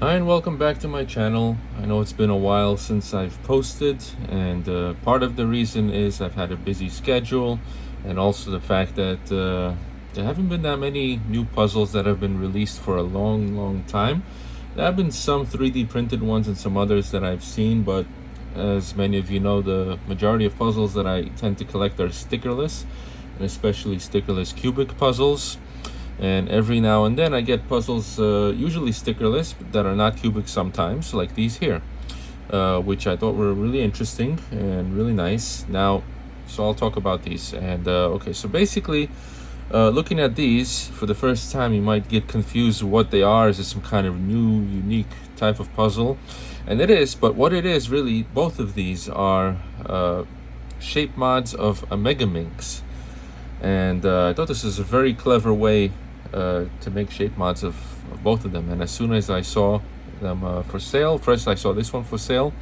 Hi and welcome back to my channel. I know it's been a while since I've posted, and part of the reason is I've had a busy schedule, and also the fact that there haven't been that many new puzzles that have been released for a long time. There have been some 3D printed ones and some others that I've seen, but as many of you know, the majority of puzzles that I tend to collect are stickerless, and especially stickerless cubic puzzles. And every now and then I get puzzles, usually stickerless, that are not cubic sometimes, like these here, which I thought were really interesting and really nice. Now, so I'll talk about these. And okay, so basically, looking at these for the first time, you might get confused what they are. Is it some kind of new, unique type of puzzle? And it is, but what it is really, both of these are shape mods of a Megaminx. And I thought this is a very clever way to make shape mods of both of them. And as soon as I saw them for sale, first I saw this one for sale,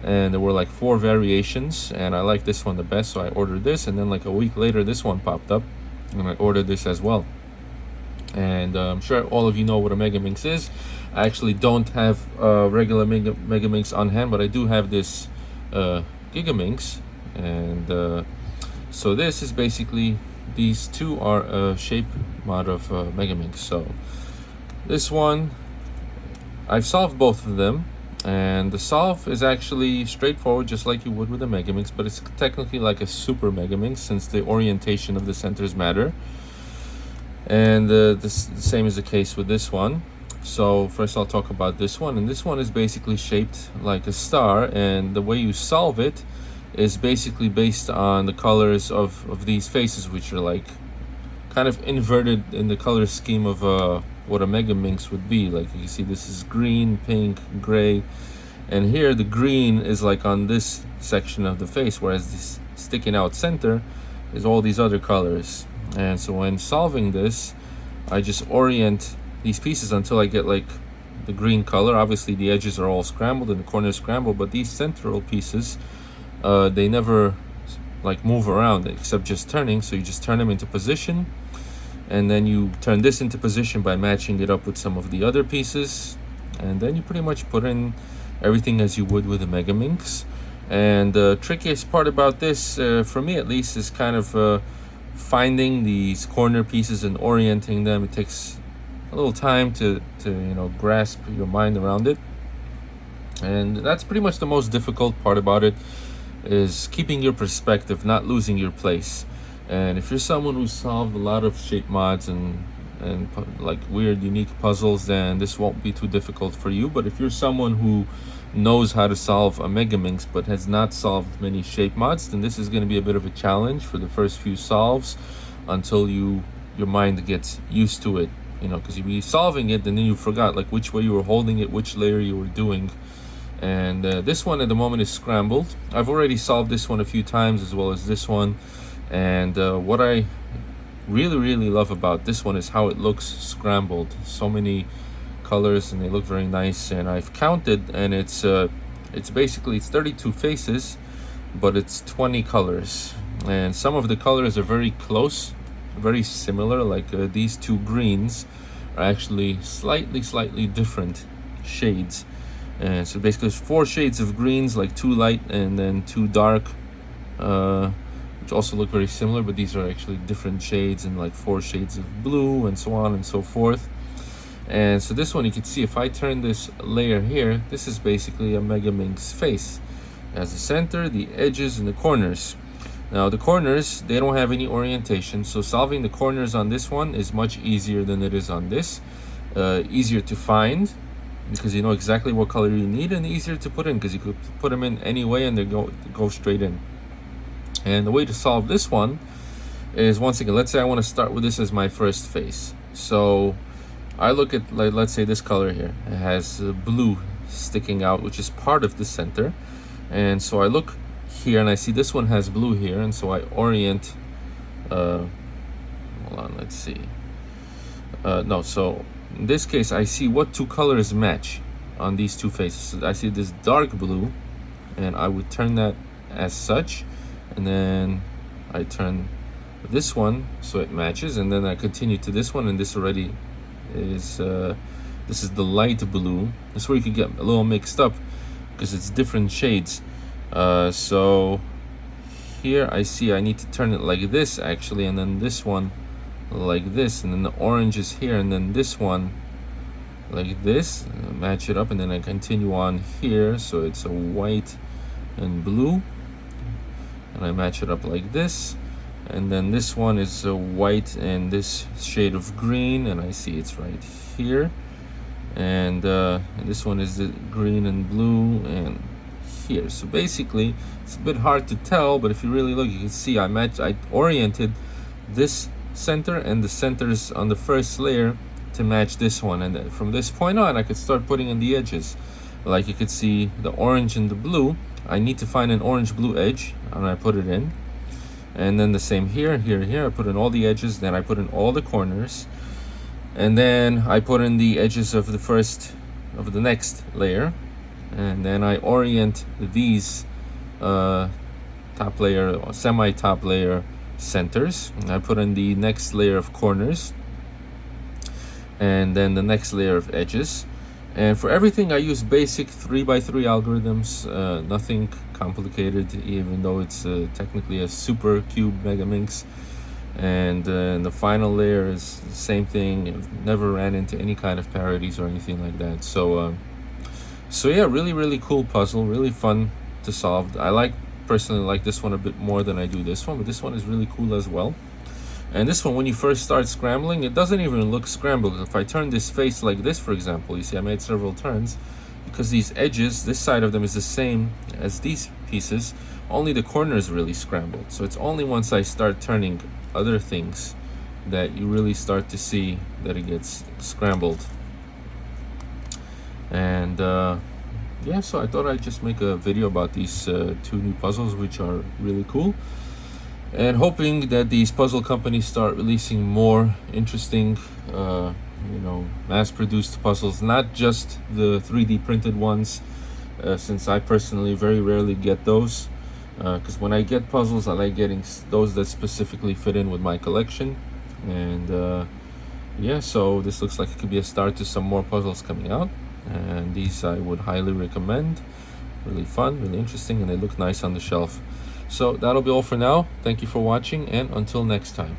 and there were like 4 variations, and I like this one the best, so I ordered this. And then like a week later, this one popped up, and I ordered this as well. And I'm sure all of you know what a Megaminx is. I actually don't have a regular Megaminx on hand, but I do have this Gigaminx. And so this is basically, these two are a shape mod of Megaminx. So this one, I've solved both of them, and the solve is actually straightforward, just like you would with a Megaminx, but it's technically like a super Megaminx since the orientation of the centers matter. And the same is the case with this one. So first I'll talk about this one, and this one is basically shaped like a star, and the way you solve it is basically based on the colors of these faces, which are like kind of inverted in the color scheme of what a Megaminx would be. Like you see, this is green, pink, gray, and here the green is like on this section of the face, whereas this sticking out center is all these other colors. And so when solving this, I just orient these pieces until I get like the green color. Obviously the edges are all scrambled and the corners scrambled, but these central pieces, they never like move around except just turning. So you just turn them into position, and then you turn this into position by matching it up with some of the other pieces, and then you pretty much put in everything as you would with a Megaminx. And the trickiest part about this, for me at least, is kind of finding these corner pieces and orienting them. It takes a little time to grasp your mind around it, and that's pretty much the most difficult part about it, is keeping your perspective, not losing your place. And if you're someone who's solved a lot of shape mods and like weird unique puzzles, then this won't be too difficult for you. But if you're someone who knows how to solve a Megaminx but has not solved many shape mods, then this is going to be a bit of a challenge for the first few solves, until your mind gets used to it, because you'll be solving it and then you forgot like which way you were holding it, which layer you were doing. And this one at the moment is scrambled. I've already solved this one a few times, as well as this one. And what I really love about this one is how it looks scrambled. So many colors, and they look very nice. And I've counted, and it's basically 32 faces, but it's 20 colors. And some of the colors are very close, very similar. Like these 2 greens are actually slightly different shades. And so basically there's 4 shades of greens, like 2 light and then 2 dark, which also look very similar, but these are actually different shades, and like 4 shades of blue, and so on and so forth. And so this one, you can see if I turn this layer here, this is basically a Megaminx face. It has the center, the edges, and the corners. Now the corners, they don't have any orientation, so solving the corners on this one is much easier than it is on this. Easier to find, because you know exactly what color you need, and easier to put in because you could put them in any way and they go straight in. And the way to solve this one is, once again, let's say I want to start with this as my first face. So I look at, like, let's say this color here, it has blue sticking out, which is part of the center. And so I look here and I see this one has blue here, and so I orient, hold on, let's see, so in this case, I see what 2 colors match on these 2 faces. So I see this dark blue, and I would turn that as such, and then I turn this one so it matches, and then I continue to this one, and this already is This is the light blue. That's where you could get a little mixed up because it's different shades. So here I see I need to turn it like this actually, and then this one like this, and then the orange is here, and then this one like this. Match it up, and then I continue on here, so it's a white and blue, and I match it up like this, and then this one is a white and this shade of green, and I see it's right here, and this one is the green and blue and here. So basically it's a bit hard to tell, but if you really look, you can see I oriented this center and the centers on the first layer to match this one, and then from this point on I could start putting in the edges. Like you could see the orange and the blue, I need to find an orange blue edge, and I put it in, and then the same here, here I put in all the edges, then I put in all the corners, and then I put in the edges of the next layer, and then I orient these top layer or semi-top layer centers, and I put in the next layer of corners, and then the next layer of edges. And for everything I use basic 3x3 algorithms, nothing complicated, even though it's technically a super cube Megaminx. And the final layer is the same thing. I've never ran into any kind of parodies or anything like that. So yeah, really cool puzzle, really fun to solve. I personally like this one a bit more than I do this one, but this one is really cool as well. And this one, when you first start scrambling, it doesn't even look scrambled. If I turn this face like this, for example, you see I made several turns, because these edges, this side of them is the same as these pieces, only the corner is really scrambled. So it's only once I start turning other things that you really start to see that it gets scrambled. And yeah, so I thought I'd just make a video about these two new puzzles, which are really cool. And hoping that these puzzle companies start releasing more interesting, mass-produced puzzles, not just the 3D printed ones, since I personally very rarely get those. Because when I get puzzles, I like getting those that specifically fit in with my collection. And yeah, so this looks like it could be a start to some more puzzles coming out. And these I would highly recommend. Really fun, really interesting, and they look nice on the shelf. So that'll be all for now. Thank you for watching, and until next time.